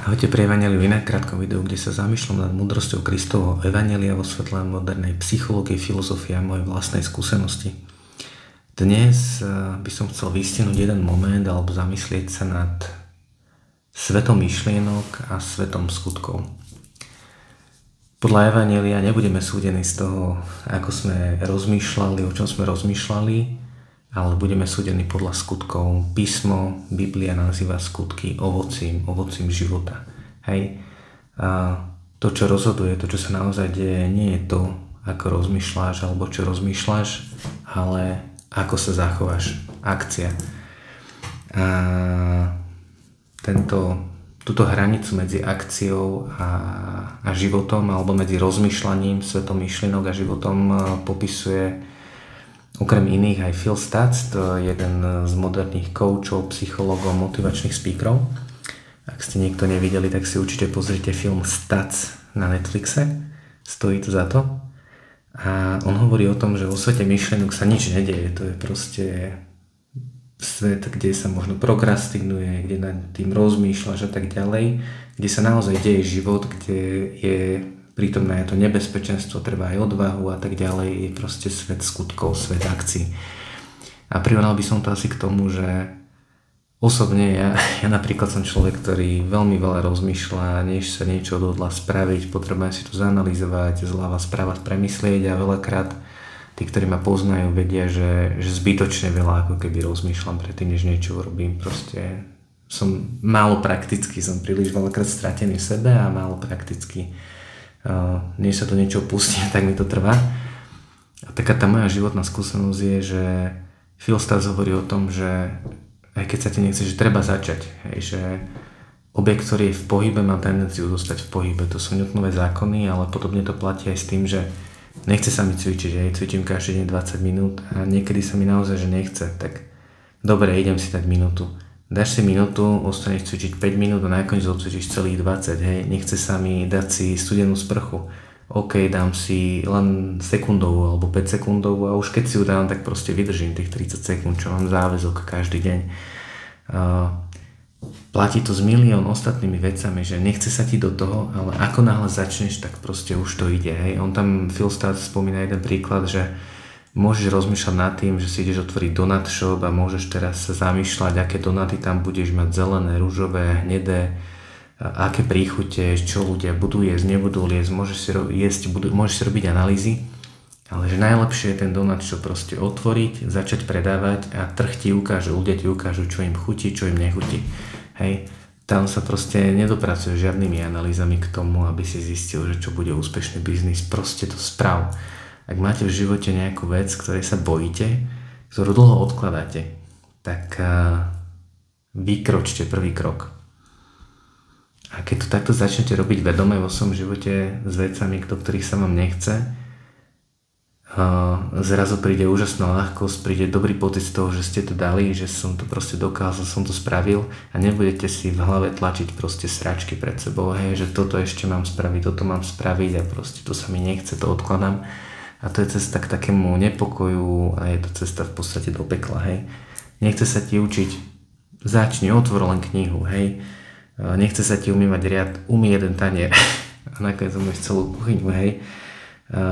Ahojte pri Evanjeliu, iné krátkom videu, kde sa zamýšľam nad múdrosťou Kristovho Evanjelia vo svetle modernej psychológie, filozofie a mojej vlastnej skúsenosti. Dnes by som chcel vystihnúť jeden moment alebo zamyslieť sa nad svetom myšlienok a svetom skutkov. Podľa Evanjelia nebudeme súdení z toho, ako sme rozmýšľali, o čom sme rozmýšľali, ale budeme súdení podľa skutkov. Písmo, Biblia nazýva skutky ovocím života. Hej. A to, čo rozhoduje, to, čo sa naozaj deje, nie je to, ako rozmýšľaš alebo čo rozmýšľaš, ale ako sa zachováš. Akcia. A túto hranicu medzi akciou a životom alebo medzi rozmýšľaním, svetom myšlienok a životom popisuje okrem iných aj Phil Stutz, to je jeden z moderných koučov, psychológov, motivačných speakerov. Ak ste niekto nevideli, tak si určite pozrite film Stutz na Netflixe, stojí to za to. A on hovorí o tom, že vo svete myšlienok sa nič nedieje, to je proste svet, kde sa možno prokrastinuje, kde nad tým rozmýšľaš a tak ďalej, kde sa naozaj deje život, kde je prítomné je to nebezpečenstvo, treba aj odvahu a tak ďalej, je proste svet skutkov, svet akcií. A prirovnal by som to asi k tomu, že osobne ja napríklad som človek, ktorý veľmi veľa rozmýšľa, než sa niečo odhodlá spraviť, potrebujem si to zanalyzovať, zľava správať, premyslieť a veľakrát tí, ktorí ma poznajú, vedia, že zbytočne veľa ako keby rozmýšľam predtým, než niečo urobím. Proste som málo praktický, som príliš veľakrát stratený v sebe a málo praktický. Než sa to niečo pustí, tak mi to trvá. A taká tá moja životná skúsenosť je, že Phil Stutz hovorí o tom, že aj keď sa ti nechce, že treba začať. Hej, že objekt, ktorý je v pohybe, má tendenciu zostať v pohybe. To sú Newtonové zákony, ale podobne to platí aj s tým, že nechce sa mi cvičiť. Hej, cvičím každý deň 20 minút a niekedy sa mi naozaj že nechce. Tak dobre, idem si dať minútu. Dáš si minútu, ostaneš cvičiť 5 minút a nakoniec odcvičíš celých 20, hej, nechce sa mi dať si studenú sprchu. OK, dám si len sekundovú alebo 5 sekundovú a už keď si ju dám, tak proste vydržím tých 30 sekúnd, čo mám záväzok každý deň. Platí to s milión ostatnými vecami, že nechce sa ti do toho, ale ako náhle začneš, tak proste už to ide, hej. On tam, Phil Stutz spomína jeden príklad, že môžeš rozmýšľať nad tým, že si ideš otvoriť donut shop a môžeš teraz sa zamýšľať, aké donaty tam budeš mať, zelené, ružové, hnedé, aké príchute, čo ľudia budú jesť, nebudú jesť, môžeš si robiť analýzy, ale že najlepšie je ten donut shop proste otvoriť, začať predávať a trh ti ukáže, ľudia ti ukážu, čo im chutí, čo im nechutí. Hej, tam sa proste nedopracuje žiadnymi analýzami k tomu, aby si zistil, že čo bude úspešný biznis, proste to sprav. Ak máte v živote nejakú vec, ktorej sa bojíte, ktorú dlho odkladáte, tak vykročte prvý krok. A keď to takto začnete robiť vedome vo svojom živote s vecami, do ktorých sa vám nechce, zrazu príde úžasná ľahkosť, príde dobrý pocit z toho, že ste to dali, že som to proste dokázal, som to spravil a nebudete si v hlave tlačiť proste sračky pred sebou, hej, že toto ešte mám spraviť, toto mám spraviť a proste to sa mi nechce, to odkladám. A to je cesta k takému nepokoju a je to cesta v podstate do pekla, hej. Nechce sa ti učiť, začni, otvor len knihu, hej. Nechce sa ti umývať riad, umý jeden tanier a nakoniec umýš celú kuchyňu, hej.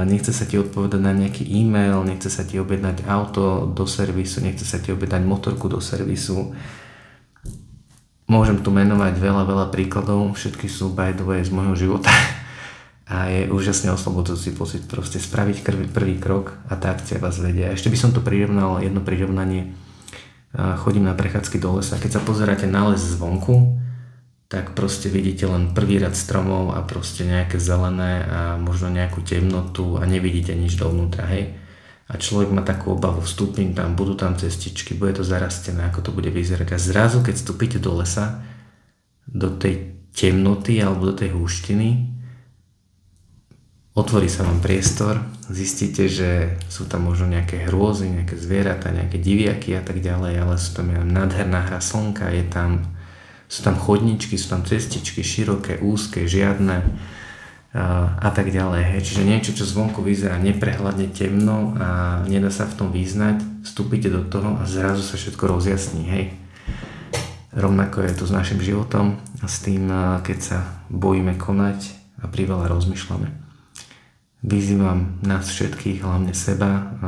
Nechce sa ti odpovedať na nejaký e-mail, nechce sa ti objednať auto do servisu, nechce sa ti objednať motorku do servisu. Môžem tu menovať veľa príkladov, všetky sú by the way z môjho života. A je úžasne oslobodzujúci pocit proste spraviť prvý krok a tá akcia vás vedie. A ešte by som to prirovnal, jedno prirovnanie. Chodím na prechádzky do lesa. Keď sa pozeráte na les zvonku, tak proste vidíte len prvý rad stromov a proste nejaké zelené a možno nejakú temnotu a nevidíte nič dovnútra, hej. A človek má takú obavu, vstúpim tam, budú tam cestičky, bude to zarastené, ako to bude vyzerať. A zrazu, keď vstúpite do lesa, do tej temnoty alebo do tej húštiny, otvorí sa vám priestor, zistíte, že sú tam možno nejaké hrôzy, nejaké zvieratá, nejaké diviaky a tak ďalej, ale sú tam nádherná hra slnka, sú tam chodničky, sú tam cestičky, široké, úzke, žiadne a tak ďalej. Hej. Čiže niečo, čo zvonku vyzerá neprehľadne temno a nedá sa v tom vyznať, vstúpite do toho a zrazu sa všetko rozjasní. Hej. Rovnako je to s našim životom a s tým, keď sa bojíme konať a priveľa rozmýšľame. Vyzývam nás všetkých, hlavne seba,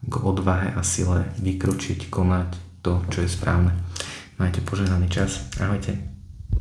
k odvahe a sile vykročiť, konať to, čo je správne. Majte požehnaný čas. Ahojte.